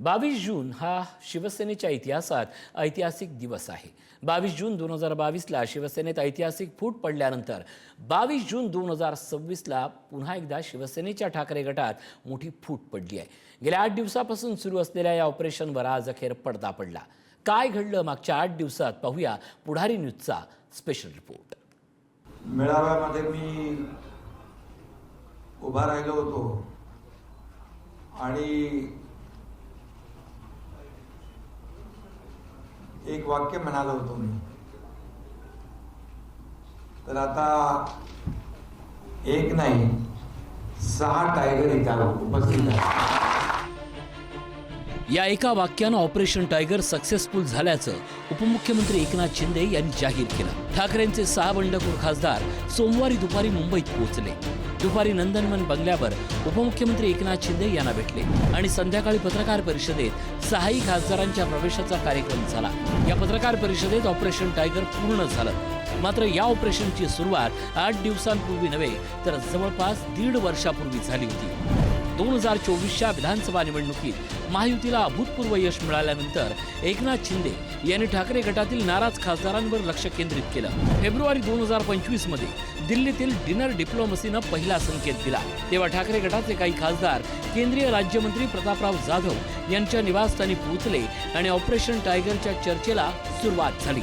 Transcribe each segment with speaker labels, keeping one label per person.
Speaker 1: 22 जून हा शिवसेनेच्या इतिहासात ऐतिहासिक दिवस आहे। 22 जून 2022ला शिवसेनेत ऐतिहासिक फूट पडल्यानंतर 22 जून 2026ला पुन्हा एकदा शिवसेनेच्या ठाकरे गटात मोठी फूट पडली आहे। गेल्या 8 दिवसापासून सुरू असलेल्या या ऑपरेशनवर आज अखेर पडदा पडला। काय घडलं मागच्या 8 दिवसात पाहूया पुढारी न्यूजचा स्पेशल रिपोर्ट।
Speaker 2: मेळाव्यामध्ये मी उभा राहिलो होतो आणि एक वाक्य म्हणालो होतो मी। तर आता एक नाही 6 टायगर इथे उपस्थित आहेत।
Speaker 1: या एका वाक्यानं ऑपरेशन टायगर सक्सेसफुल झाल्याचं उपमुख्यमंत्री एकनाथ शिंदे यांनी जाहीर केलं। ठाकरेंचे 6 बंडखोर खासदार सोमवारी दुपारी मुंबईत पोहोचले। दुपारी नंदनवन बंगल्यावर उपमुख्यमंत्री एकनाथ शिंदे यांना भेटले आणि संध्याकाळी पत्रकार परिषदेत 6 खासदारांच्या प्रवेशाचा कार्यक्रम झाला। या पत्रकार परिषदेत ऑपरेशन टायगर पूर्ण झालं। मात्र या ऑपरेशनची सुरुवात 8 दिवसांपूर्वी नव्हे तर जवळपास 1.5 वर्षापूर्वी झाली होती। 2024च्या विधानसभा निवडणुकीत महायुतीला अभूतपूर्व यश मिळाल्यानंतर एकनाथ शिंदे यांनी ठाकरे गटातील नाराज खासदारांवर लक्ष केंद्रित केलं। फेब्रुवारी 2025 मध्ये दिल्लीतील डिनर डिप्लोमसीनं पहिला संकेत दिला। तेव्हा ठाकरे गटाचे काही खासदार केंद्रीय राज्यमंत्री प्रतापराव जाधव यांच्या निवासस्थानी पोहोचले आणि ऑपरेशन टायगरच्या चर्चेला सुरुवात झाली।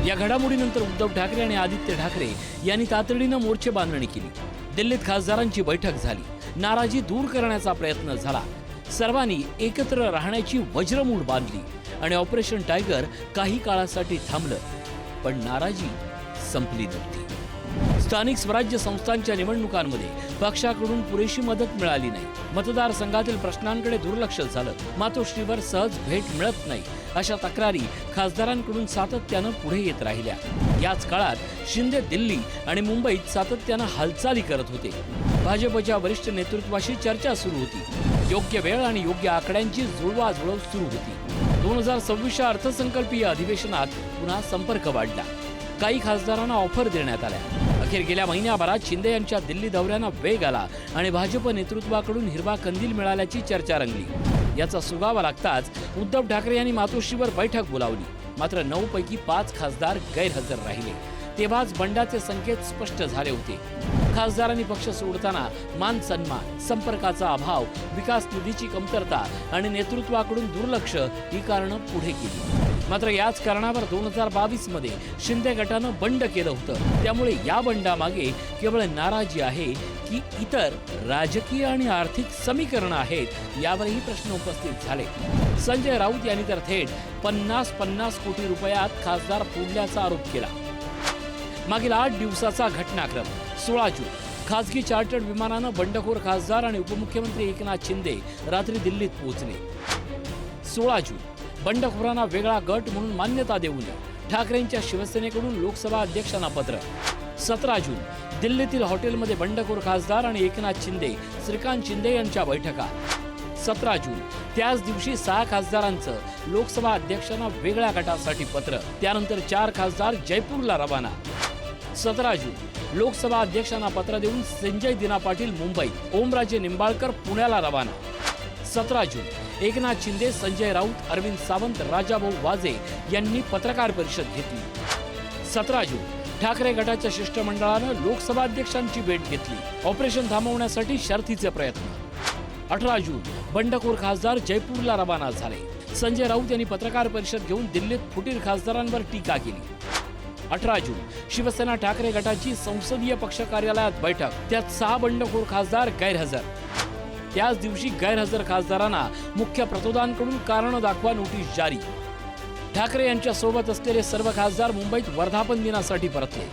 Speaker 1: या घडामोडीनंतर उद्धव ठाकरे आणि आदित्य ठाकरे यांनी तातडीनं मोर्चे बांधणी केली। दिल्लीत खासदारांची बैठक झाली। नाराजी दूर करण्याचा प्रयत्न झाला। सर्वांनी एकत्र राहण्याची वज्रमूठ बांधली आणि ऑपरेशन टायगर काही काळासाठी थांबलं, पण नाराजी संपली नव्हती। स्थानिक स्वराज्य संस्थांच्या निवडणुकांमध्ये पक्षाकडून पुरेशी मदत मिळाली नाही। मतदारसंघातील प्रश्नांकडे दुर्लक्ष झालं। मातोश्रीवर सहज भेट मिळत नाही अशा तक्रारी खासदारांकडून सातत्यानं पुढे येत राहिल्या। याच काळात शिंदे दिल्ली आणि मुंबईत सातत्यानं हालचाली करत होते। भाजपच्या वरिष्ठ नेतृत्वाशी चर्चा सुरू होती। योग्य वेळ आणि योग्य आकड्यांची जुळवाजुळव सुरू होती। 2026च्या अर्थसंकल्पीय अधिवेशनात पुन्हा संपर्क वाढला। काही खासदारांना ऑफर देण्यात आल्या। अखेर गेल्या महिन्याभरात शिंदे यांच्या दिल्ली दौऱ्यांना वेग आला आणि भाजप नेतृत्वाकडून हिरवा कंदील मिळाल्याची चर्चा रंगली। याचा सुगावा लागताच उद्धव ठाकरे यांनी मातोश्रीवर बैठक बोलावली। मात्र 9 पैकी 5 खासदार गैरहजर राहिले। तेव्हाच बंडाचे संकेत स्पष्ट झाले होते। खासदारांनी पक्ष सोडताना मान सन्मान, संपर्काचा अभाव, विकास निधीची कमतरता आणि नेतृत्वाकडून दुर्लक्ष ही कारणं पुढे केली। मात्र याच कारणावर 2022 मध्ये शिंदे गटानं बंड केलं होतं। त्यामुळे या बंडामागे केवळ नाराजी आहे की इतर राजकीय आणि आर्थिक समीकरणं आहेत, यावरही प्रश्न उपस्थित झाले। संजय राऊत यांनी तर थेट 50-50 कोटी रुपयात खासदार फोडल्याचा आरोप केला। मागील 8 दिवसाचा घटनाक्रम। 16 जून खासगी चार्टर्ड विमानानं बंडखोर खासदार आणि उपमुख्यमंत्री एकनाथ शिंदे रात्री दिल्लीत पोहोचले। 16 जून बंडखोरांना वेगळा गट म्हणून मान्यता देऊ नये, ठाकरेंच्या शिवसेनेकडून लोकसभा अध्यक्षांना पत्र। 17 जून दिल्लीतील हॉटेलमध्ये बंडखोर खासदार आणि एकनाथ शिंदे, श्रीकांत शिंदे यांच्या बैठका। 17 जून त्याच दिवशी 6 खासदारांचं लोकसभा अध्यक्षांना वेगळ्या गटासाठी पत्र। त्यानंतर 4 खासदार जयपूरला रवाना। 17 जून लोकसभा अध्यक्षांना पत्र देऊन संजय दिना पाटील मुंबईत, ओमराजे निंबाळकर पुण्याला रवाना। 17 जून एकनाथ शिंदे, संजय राऊत, अरविंद सावंत, राजाभाऊ वाजे यांनी पत्रकार परिषद घेतली। 17 जून ठाकरे गटाच्या शिष्टमंडळानं लोकसभा अध्यक्षांची भेट घेतली। ऑपरेशन थांबवण्यासाठी शर्थीचे प्रयत्न। 18 जून बंडखोर खासदार जयपूरला रवाना झाले। संजय राऊत यांनी पत्रकार परिषद घेऊन दिल्लीत फुटीर खासदारांवर टीका केली। 18 जून शिवसेना ठाकरे गटाची संसदीय पक्ष कार्यालयात बैठक। त्यात 6 बंडखोर खासदार गैरहजर। त्याच दिवशी गैरहजर खासदारांना मुख्य प्रतोदांकडून कारण दाखवा नोटीस जारी। ठाकरे यांच्या सोबत असलेले सर्व खासदार मुंबईत वर्धापन दिनासाठी परतले।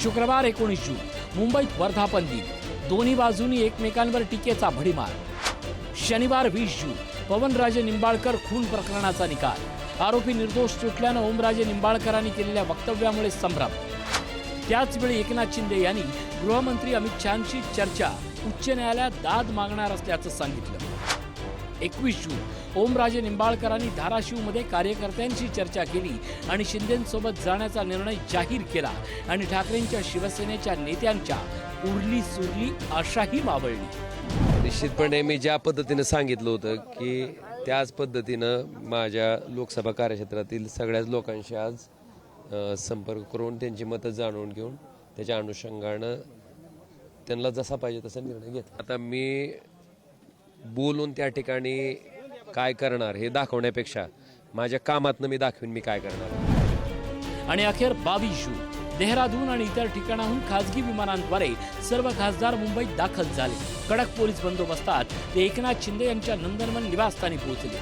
Speaker 1: शुक्रवार 19 जून मुंबईत वर्धापन दिन। दोन्ही बाजूंनी एकमेकांवर टीकेचा भडीमार। शनिवार 20 जून पवनराजे निंबाळकर खून प्रकरणाचा निकाल। आरोपी निर्दोष सुटल्यानं ओमराजे निंबाळकरांनी केलेल्या वक्तव्यामुळे संभ्रम। त्याचवेळी एकनाथ शिंदे यांनी गृहमंत्री अमित शहांशी चर्चा, उच्च न्यायालयात दाद मागणार असल्याचं सांगितलं। 21 जून ओमराजे निंबाळकरांनी धाराशिवमध्ये कार्यकर्त्यांशी चर्चा केली आणि शिंदेंसोबत जाण्याचा निर्णय जाहीर केला आणि ठाकरेंच्या शिवसेनेच्या नेत्यांच्या उरली सुरली आशाही मावळली।
Speaker 3: निश्चितपणे मी ज्या पद्धतीने सांगितलं होतं की त्याच पद्धतीनं माझ्या लोकसभा कार्यक्षेत्रातील सगळ्याच लोकांशी आज संपर्क करून त्यांची मतं जाणून घेऊन त्याच्या अनुषंगानं त्यांना जसा पाहिजे तसा निर्णय घेतला. आता मी बोलून त्या ठिकाणी काय करणार हे दाखवण्यापेक्षा माझ्या कामातनं मी दाखवीन मी काय करणार.
Speaker 1: आणि अखेर 22 जून देहरादून आणि इतर ठिकाणाहून खासगी विमानांद्वारे सर्व खासदार मुंबईत दाखल झाले. कडक पोलीस बंदोबस्तात ते एकनाथ शिंदे यांच्या नंदनवन निवासस्थानी पोहोचले.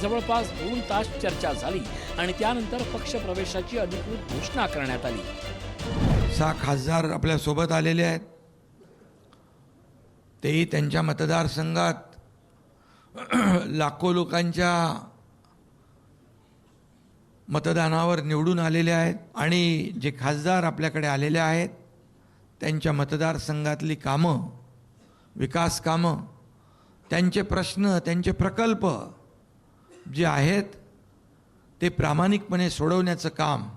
Speaker 1: जवळपास 2 तास चर्चा झाली आणि त्यानंतर पक्ष प्रवेशाची अधिकृत घोषणा करण्यात आली.
Speaker 2: 6 खासदार आपल्या सोबत आलेले आहेत. तेही त्यांच्या मतदारसंघात लाखो लोकांच्या मतदानावर निवडून आलेले आहेत आणि जे खासदार आपल्याकडे आलेले आहेत त्यांच्या मतदारसंघातली कामं, विकास कामं, त्यांचे प्रश्न, त्यांचे प्रकल्प जे आहेत ते प्रामाणिकपणे सोडवण्याचं काम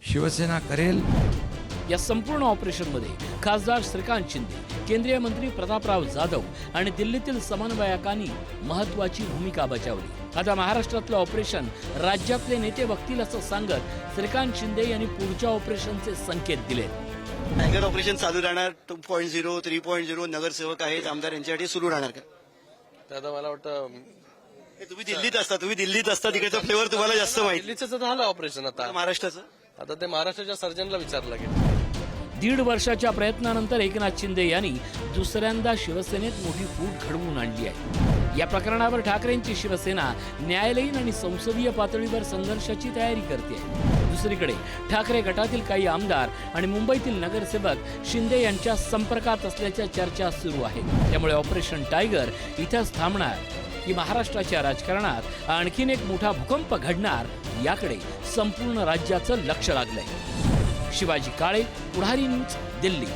Speaker 2: शिवसेना करेल.
Speaker 1: या संपूर्ण ऑपरेशनमध्ये खासदार श्रीकांत शिंदे, केंद्रीय मंत्री प्रतापराव जाधव आणि दिल्लीतील समन्वयकांनी महत्त्वाची भूमिका बजावली. आता महाराष्ट्रातलं ऑपरेशन राज्यातले नेते बघतील असं सांगत श्रीकांत शिंदे यांनी पुढच्या ऑपरेशनचे संकेत दिले.
Speaker 4: टायगर ऑपरेशन चालू राहणार. 2.0, 3.0 नगरसेवक आहेत, आमदार यांच्यासाठी सुरू राहणार का?
Speaker 3: तर आता मला वाटतं
Speaker 4: तुम्ही दिल्लीत असता तिकडचा फ्लेवर तुम्हाला जास्त माहिती.
Speaker 3: दिल्लीचं झालं ऑपरेशन. आता
Speaker 4: महाराष्ट्राचं
Speaker 3: आता ते महाराष्ट्राच्या सर्जनला विचारलं गेलं.
Speaker 1: 1.5 वर्षाच्या प्रयत्नानंतर एकनाथ शिंदे यांनी दुसऱ्यांदा शिवसेनेत मोठी फूट घडवून आणली आहे. या प्रकरणावर ठाकरेंची शिवसेना न्यायालयीन आणि संसदीय पातळीवर संघर्षाची तयारी करते. दुसरीकडे ठाकरे गटातील काही आमदार आणि मुंबईतील नगरसेवक शिंदे यांच्या संपर्कात असल्याच्या चर्चा सुरू आहेत. त्यामुळे ऑपरेशन टायगर इथंच थांबणार की महाराष्ट्राच्या राजकारणात आणखीन एक मोठा भूकंप घडणार याकडे संपूर्ण राज्याचं लक्ष लागलंय. शिवाजी काळे, पुढारी न्यूज, दिल्ली.